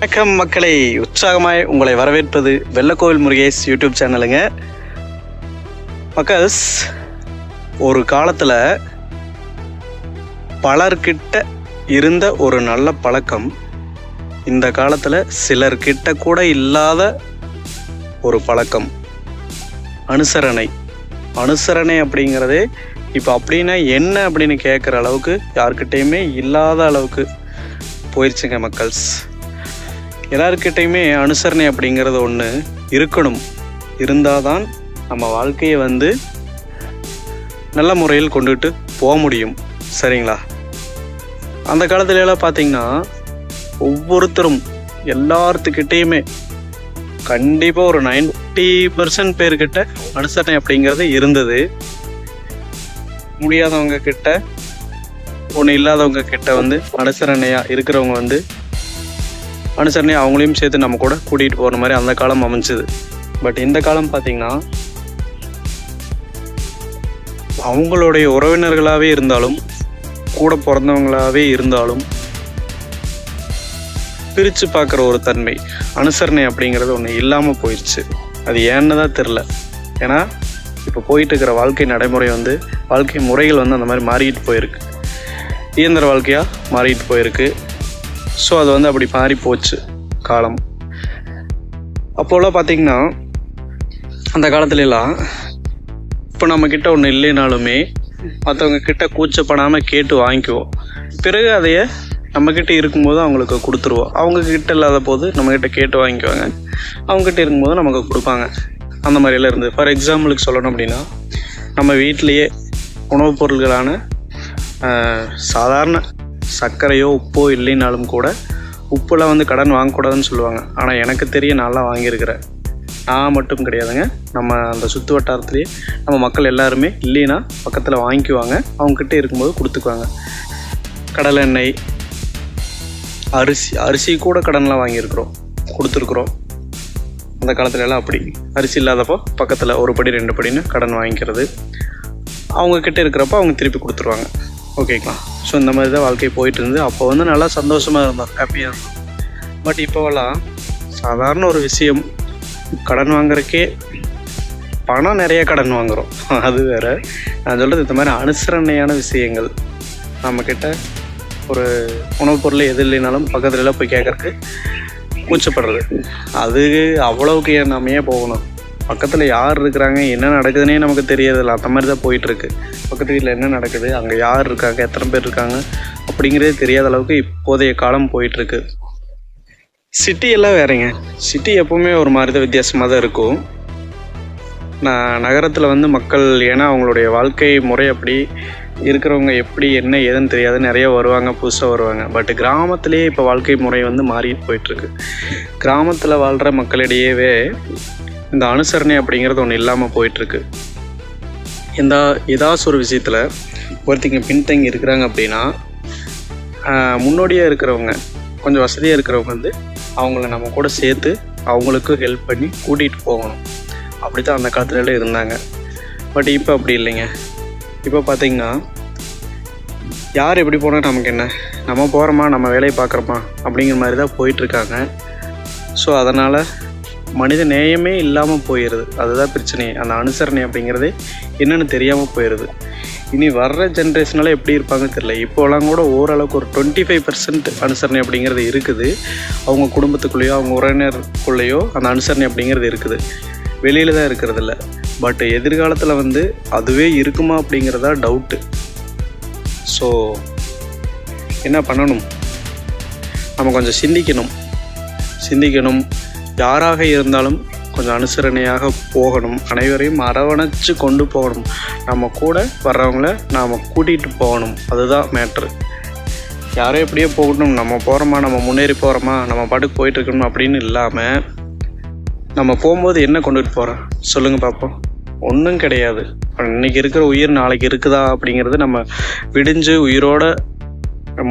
வணக்கம் மக்களை, உற்சாகமாய் உங்களை வரவேற்பது வெள்ளக்கோவில் முருகேஷ் யூடியூப் சேனலுங்க. மக்கள்ஸ், ஒரு காலத்தில் பலர்கிட்ட இருந்த ஒரு நல்ல பழக்கம் இந்த காலத்தில் சிலர்கிட்ட கூட இல்லாத ஒரு பழக்கம், அனுசரணை. அனுசரணை அப்படிங்கிறதே இப்போ அப்படின்னா என்ன அப்படின்னு கேட்குற அளவுக்கு யார்கிட்டையுமே இல்லாத அளவுக்கு போயிடுச்சுங்க மக்கள்ஸ். எல்லாருக்கிட்டையுமே அனுசரணை அப்படிங்கிறது ஒன்று இருக்கணும். இருந்தால் தான் நம்ம வாழ்க்கையை நல்ல முறையில் கொண்டுகிட்டு போக முடியும். சரிங்களா? அந்த காலத்துலலாம் பார்த்திங்கன்னா ஒவ்வொருத்தரும் எல்லாத்துக்கிட்டேயுமே கண்டிப்பாக ஒரு 90% பேர்கிட்ட அனுசரணை அப்படிங்கிறது இருந்தது. முடியாதவங்க கிட்ட, ஒன்று இல்லாதவங்க கிட்ட அனுசரணையாக இருக்கிறவங்க அனுசரணை அவங்களையும் சேர்த்து நம்ம கூட கூட்டிகிட்டு போகிற மாதிரி அந்த காலம் அமைஞ்சுது. பட் இந்த காலம் பார்த்திங்கன்னா அவங்களுடைய உறவினர்களாகவே இருந்தாலும் கூட பிறந்தவங்களாகவே இருந்தாலும் பிரித்து பார்க்குற ஒரு தன்மை, அனுசரணை அப்படிங்கிறது ஒன்று இல்லாமல் போயிடுச்சு. அது ஏன்னு தான் தெரில. ஏன்னா இப்போ போயிட்டு இருக்கிற வாழ்க்கை நடைமுறை வாழ்க்கை முறைகள் அந்த மாதிரி மாறிக்கிட்டு போயிருக்கு. இயந்திர வாழ்க்கையாக மாறிக்கிட்டு போயிருக்கு. ஸோ அது அப்படி மாறி போச்சு காலம். அப்போலாம் பார்த்திங்கன்னா அந்த காலத்துலலாம் இப்போ நம்மக்கிட்ட ஒன்று இல்லைனாலுமே மற்றவங்க கிட்ட கூச்சப்படாமல் கேட்டு வாங்கிக்குவோம். பிறகு அதையே நம்மக்கிட்ட இருக்கும்போது அவங்களுக்கு கொடுத்துருவோம். அவங்கக்கிட்ட இல்லாத போது நம்மக்கிட்ட கேட்டு வாங்கிக்குவாங்க. அவங்ககிட்ட இருக்கும்போது நமக்கு கொடுப்பாங்க. அந்த மாதிரியெல்லாம் இருந்தது. ஃபார் எக்ஸாம்பிளுக்கு சொல்லணும் அப்படின்னா, நம்ம வீட்டிலையே உணவுப் பொருள்களான சாதாரண சர்க்கரையோ உப்போ இல்லைனாலும் கூட, உப்புலாம் கடன் வாங்கக்கூடாதுன்னு சொல்லுவாங்க. ஆனால் எனக்கு தெரிய நான்லாம் வாங்கியிருக்கிறேன். நான் மட்டும் கிடையாதுங்க, நம்ம அந்த சுற்று வட்டாரத்துலேயே நம்ம மக்கள் எல்லாருமே இல்லைன்னா பக்கத்தில் வாங்கிக்குவாங்க. அவங்கக்கிட்ட இருக்கும்போது கொடுத்துக்குவாங்க. கடலை எண்ணெய், அரிசி கூட கடன்லாம் வாங்கியிருக்கிறோம், கொடுத்துருக்குறோம். அந்த காலத்துலலாம் அப்படி அரிசி இல்லாதப்போ பக்கத்தில் ஒரு படி 2 படின்னு கடன் வாங்கிக்கிறது. அவங்கக்கிட்ட இருக்கிறப்போ அவங்க திருப்பி கொடுத்துருவாங்க. ஓகேங்களா? ஸோ இந்த மாதிரி தான் வாழ்க்கை போயிட்டு இருந்து. அப்போ நல்லா சந்தோஷமாக இருந்தோம், ஹாப்பியாக இருந்தோம். பட் இப்போவெல்லாம் சாதாரண ஒரு விஷயம், கடன் வாங்குறதுக்கே பணம் நிறைய கடன் வாங்குகிறோம். அது வேறு. நான் சொல்கிறது இந்த மாதிரி அனுசரணையான விஷயங்கள். நம்மக்கிட்ட ஒரு உணவுப் பொருள் எது இல்லைனாலும் பக்கத்துலலாம் போய் கேட்குறக்கு கூச்சப்படுறது. அது அவ்வளவுக்கு நம்ம ஏன் போகணும்? பக்கத்தில் யார் இருக்கிறாங்க, என்ன நடக்குதுன்னே நமக்கு தெரியறதில்ல. அந்த மாதிரி தான் போயிட்டுருக்கு. பக்கத்து வீட்டில் என்ன நடக்குது, அங்கே யார் இருக்காங்க, எத்தனை பேர் இருக்காங்க அப்படிங்கிறதே தெரியாத அளவுக்கு இப்போதைய காலம் போயிட்டுருக்கு. சிட்டியெல்லாம் வேறங்க. சிட்டி எப்போவுமே ஒரு மாதிரி தான் வித்தியாசமாக தான் இருக்கும். நகரத்தில் மக்கள், ஏன்னா அவங்களுடைய வாழ்க்கை முறை அப்படி இருக்கிறவங்க எப்படி என்ன ஏதுன்னு தெரியாது, நிறைய வருவாங்க, புதுசாக வருவாங்க. பட் கிராமத்திலே இப்போ வாழ்க்கை முறை மாறி போயிட்டுருக்கு. கிராமத்தில் வாழ்கிற மக்களிடையவே இந்த அனுசரணை அப்படிங்கிறது ஒன்று இல்லாமல் போயிட்டுருக்கு. ஏதாச்சும் ஒரு விஷயத்தில் ஒருத்தங்க பின்தங்கி இருக்கிறாங்க அப்படின்னா, முன்னோடியாக இருக்கிறவங்க, கொஞ்சம் வசதியாக இருக்கிறவங்க அவங்கள நம்ம கூட சேர்த்து அவங்களுக்கு ஹெல்ப் பண்ணி கூட்டிகிட்டு போகணும். அப்படி தான் அந்த காலத்துலலாம் இருந்தாங்க. பட் இப்போ அப்படி இல்லைங்க. இப்போ பார்த்திங்கன்னா யார் எப்படி போனால் நமக்கு என்ன, நம்ம போகிறோமா, நம்ம வேலையை பார்க்குறோமா அப்படிங்கிற மாதிரி தான் போயிட்டுருக்காங்க. ஸோ அதனால் மனித நேயமே இல்லாமல் போயிடுது. அதுதான் பிரச்சனையே. அந்த அனுசரணை அப்படிங்கிறது என்னென்னு தெரியாமல் போயிடுது. இனி வர்ற ஜென்ரேஷனால் எப்படி இருப்பாங்கன்னு தெரியல. இப்போலாம் கூட ஓரளவுக்கு ஒரு 25% அனுசரணை அப்படிங்கிறது இருக்குது. அவங்க குடும்பத்துக்குள்ளேயோ அவங்க உறவினருக்குள்ளேயோ அந்த அனுசரணை அப்படிங்கிறது இருக்குது. வெளியில் தான் இருக்கிறதில்ல. பட் எதிர்காலத்தில் அதுவே இருக்குமா அப்படிங்கிறதா டவுட்டு. ஸோ என்ன பண்ணணும்? நம்ம கொஞ்சம் சிந்திக்கணும். யாராக இருந்தாலும் கொஞ்சம் அனுசரணையாக போகணும். அனைவரையும் அரவணைச்சு கொண்டு போகணும். நம்ம கூட வர்றவங்கள நாம் கூட்டிகிட்டு போகணும். அதுதான் மேட்ரு. யாரும் எப்படியோ போகணும், நம்ம போகிறோமா, நம்ம முன்னேறி போகிறோமா, நம்ம பாட்டுக்கு போயிட்டுருக்கணும் அப்படின்னு இல்லாமல், நம்ம போகும்போது என்ன கொண்டுட்டு போகிறோம் சொல்லுங்கள் பார்ப்போம். ஒன்றும் கிடையாது. இன்றைக்கி இருக்கிற உயிர் நாளைக்கு இருக்குதா அப்படிங்கிறது நம்ம விடிஞ்சு உயிரோடு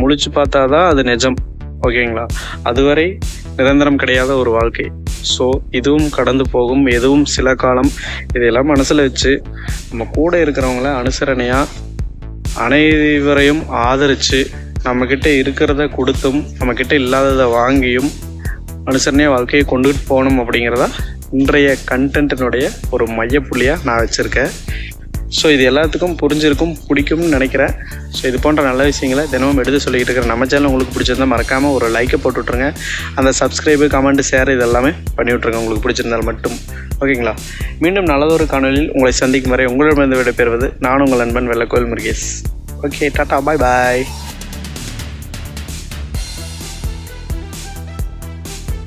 முழிச்சு பார்த்தா தான் அது நிஜம். ஓகேங்களா? அதுவரை நிரந்தரம் கிடையாத ஒரு வாழ்க்கை. ஸோ இதுவும் கடந்து போகும், எதுவும் சில காலம். இதையெல்லாம் மனசில் வச்சு நம்ம கூட இருக்கிறவங்கள அனுசரணையாக அனைவரையும் ஆதரித்து நம்மக்கிட்ட இருக்கிறத கொடுத்தும் நம்மக்கிட்ட இல்லாததை வாங்கியும் அனுசரணையாக வாழ்க்கையை கொண்டுகிட்டு போகணும் அப்படிங்கிறதா இன்றைய கண்டென்ட்டினுடைய ஒரு மையப்புள்ளியாக நான் வச்சுருக்கேன். ஸோ இது எல்லாத்துக்கும் புரிஞ்சிருக்கும், பிடிக்கும்னு நினைக்கிறேன். ஸோ இது போன்ற நல்ல விஷயங்களை தினமும் எடுத்து சொல்லிக்கிட்டு இருக்கிற நம்ம சேனல் உங்களுக்கு பிடிச்சிருந்தால் மறக்காமல் ஒரு லைக்கை போட்டு விட்ருங்க. அந்த சப்ஸ்கிரைபு, கமெண்ட், ஷேர் இது எல்லாமே பண்ணி விட்ருங்க உங்களுக்கு பிடிச்சிருந்தால் மட்டும். ஓகேங்களா? மீண்டும் நல்லதொரு காணொலியில் உங்களை சந்திக்கும் வரை உங்களிடமிருந்து விடைபெறுவது நான் உங்கள் நண்பன் வெள்ளக்கோயில் முருகேஷ். ஓகே, டாட்டா, பாய் பாய்.